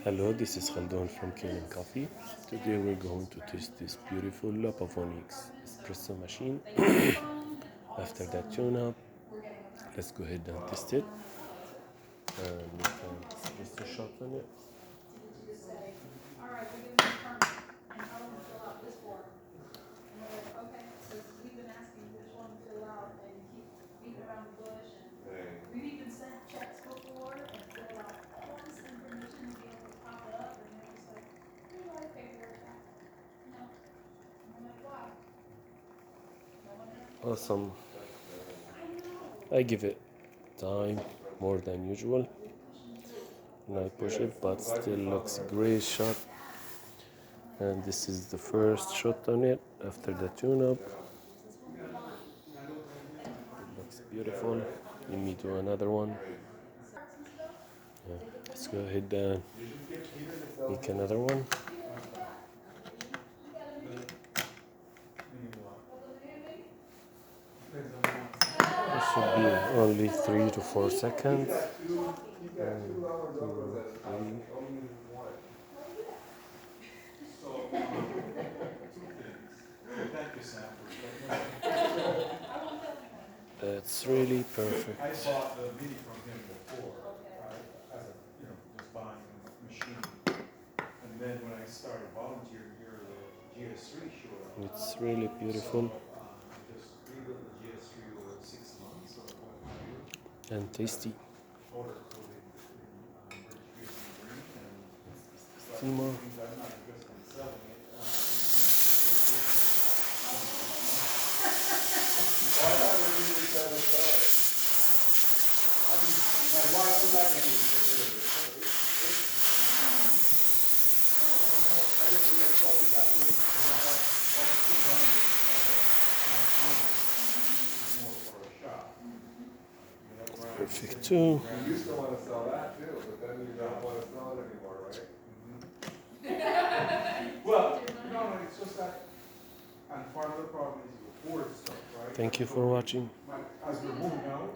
Hello, this is Khaldun from Kanen Coffee. Today we're going to test this beautiful Pavoni Espresso machine. After that tune-up, let's go ahead and test it. And we can espresso shot on it. Awesome. I give it time more than usual. And I push it, but still looks great shot. And this is the first shot on it after the tune-up. It looks beautiful. Let me do another one. Yeah. Let's go ahead and make another one. It should be only 3 to 4 seconds. And it's really perfect. I bought the mini from him before, as a, just buying a machine. And then when I started volunteering here, the GS3 showed up. It's really beautiful I just rebuilt the GS3 over 6 months, so and tasty. order coded in British green, and Steamer. I'm not interested in selling it. Why not really try to sell it? I mean, my wife was like, "Hey, get rid of it." I didn't realize probably got released because I have all the two grinders, all the more for a shop. Perfect too. You used to want to sell that too, but then you don't want to sell it anymore, right? Well, no, it's just that, and part of the problem is you afford stuff, right? Thank you for watching. As we're moving out,